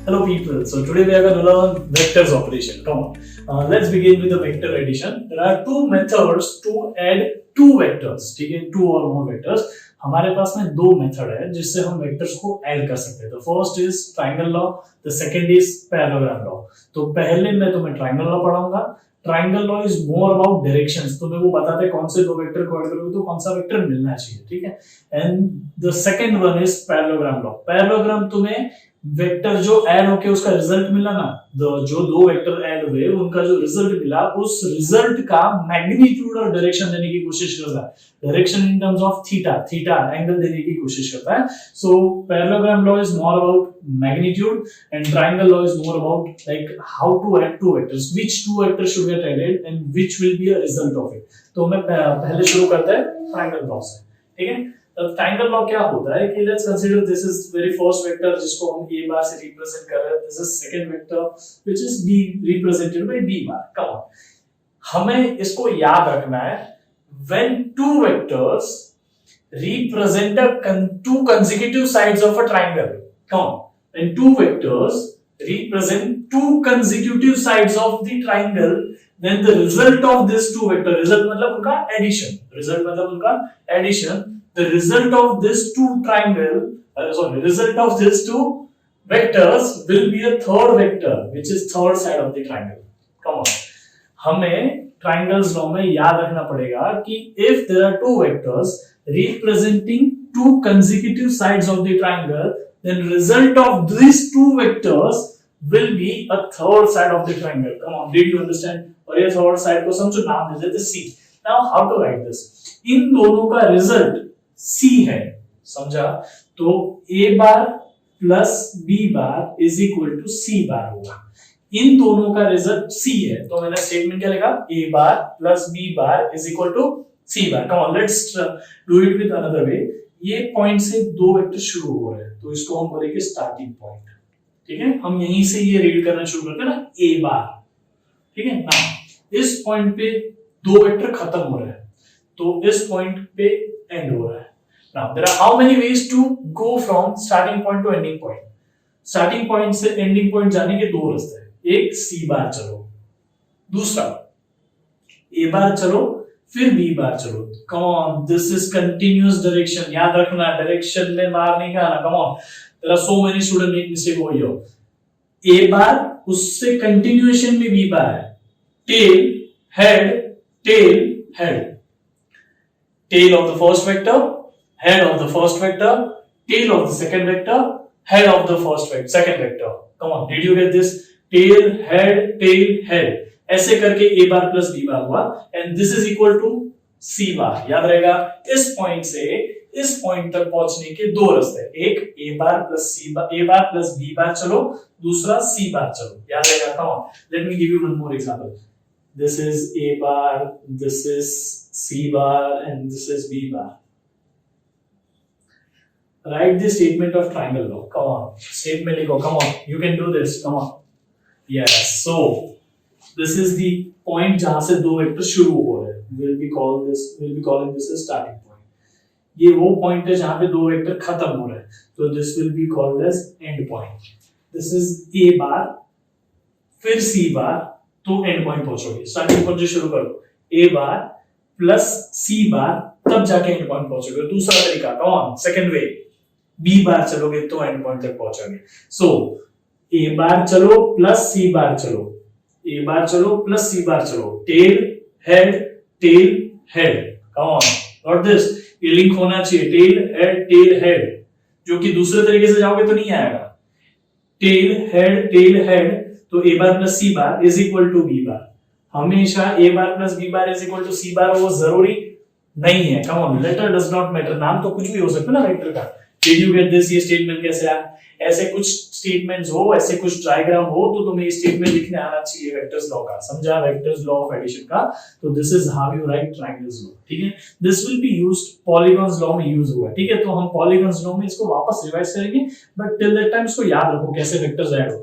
Hello people, so today we are going to learn vectors operation. Come on, let's begin with the vector addition. There are two methods to add two vectors. ठीक है, two or more vectors. हमारे पास में दो method है जिससे हम vectors को add कर सकते हैं. The first is triangle law, the second is parallelogram law. तो पहले मैं तुम्हें ट्रायंगल लॉ पढ़ाऊंगा. Triangle law is more about directions. तुम्हें वो बताते हैं कौन से दो वेक्टर को ऐड करोगे तो कौन सा वेक्टर मिलना चाहिए. ठीक है. And the second one is parallelogram law. Parallelogram तुम्हें वेक्टर जो ऐड होके उसका रिजल्ट मिला ना, जो दो वेक्टर ऐड हुए उनका जो रिजल्ट मिला उस रिजल्ट का मैग्नीट्यूड और डायरेक्शन देने की कोशिश करता है. Direction in terms of theta angle देने की कोशिश करता है. So parallelogram law is more about magnitude and triangle law is more about like how to add two vectors, which two vectors should get added and which will be a result of it. तो मैं पहले शुरू करते हैं triangle law से. ठीक है. Triangle law क्या होता है कि let's consider this is very first vector जिसको हम a बार से रिप्रेजेंट कर रहे हैं. This is second vector which is b represented by b bar. Come on, हमें इसको याद रखना है. When two vectors represent two consecutive sides of a triangle. Come on, when two vectors represent two consecutive sides of the triangle, then the result of this two vector, result मतलब उनका addition, result मतलब उनका addition, the result of this two result of these two vectors will be a third vector which is third side of the triangle. Come on, हमें triangles law में याद रखना पड़ेगा कि if there are two vectors representing two consecutive sides of the triangle, then result of these two vectors will be a third side of the triangle. Come on, did you understand? और ये third side को समझो, नाम दे देते C. Now how to write this? इन दोनों का result C है, समझा? तो A bar plus B bar is equal to C bar होगा. इन दोनों का रिजल्ट C है, तो मैंने स्टेटमेंट क्या लिखा? A bar plus B bar is equal to C bar. Come on, let's do it with another way. ये पॉइंट से दो वेक्टर शुरू हो रहे हैं तो इसको हम बोलेंगे स्टार्टिंग पॉइंट. ठीक है. हम यहीं से ये रीड करना शुरू करते हैं ना, A बार. ठीक है ना. इस पॉइंट पे दो वेक्टर खत्म हो रहे हैं तो इस पॉइंट पे एंड हो रहा है. Now there are how many ways to go from starting point to ending point? Starting point से ending point जाने के दो रास्ते हैं. एक C बार चलो, दूसरा A बार चलो, फिर B बार चलो. Come on, this is continuous direction. याद रखना, डायरेक्शन में मार नहीं खाना. Come on, there are so many students make mistake over here. A बार उससे continuation में B बार है. Tail, head, tail, head. Tail of the first vector, head of the first vector, tail of the second vector, head of the second vector. Come on, did you get this? Tail, head. ऐसे करके A bar plus B बार हुआ and this is equal to C बार. याद रहेगा. इस point से इस point तक पहुंचने के दो रास्ते हैं. एक A बार प्लस B बार चलो, दूसरा C बार चलो. याद रहेगा. Come on, let me give you one more example. This is A bar, this is C bar and this is B bar. Write the statement of triangle law. Come on, statement लिखो. Come on, you can do this. Come on. Yes. So this is the point जहां से दो vector शुरू हो रहे हैं. We'll be calling this as starting point. ये वो पॉइंट है जहां पे दो वेक्टर खत्म हो रहे हैं. तो this will be called as end point. This is A bar, फिर C bar, तो एंड पॉइंट पहुंचोगे. स्टार्टिंग पॉइंट से शुरू करो, A बार प्लस C बार, तब जाके एंड पॉइंट पहुंचोगे. दूसरा तरीका, come on, second way, B बार चलोगे तो एंड पॉइंट तक पहुंचोगे. सो A बार चलो प्लस C बार चलो, A बार चलो प्लस C बार चलो, tail head, come on, not this. ये लिंक होना चाहिए, टेल हेड, जो कि दूसरे तरीके से जाओगे तो नहीं आएगा. टेल हेड, तो A bar plus C bar is equal to B bar. हमेशा A bar plus B bar is equal to C bar वो जरूरी नहीं है. Come on, letter does not matter. नाम तो कुछ भी हो सकता है ना वेक्टर का. Did you get this? ये स्टेटमेंट कैसे आया? ऐसे कुछ स्टेटमेंट्स हो, ऐसे कुछ डायग्राम हो तो तुम्हें ये स्टेटमेंट लिखने आना चाहिए वेक्टर्स लॉ का. समझा? वेक्टर्स लॉ ऑफ एडिशन का. तो this is how you right triangles law. ठीक है. This will be used, polygons law में यूज हुआ. ठीक है. तो हम पॉलीगॉन्स लॉ में इसको वापस रिवाइज करेंगे, बट टिल दैट टाइम इसको याद रखो कैसे वेक्टर्स ऐड हो.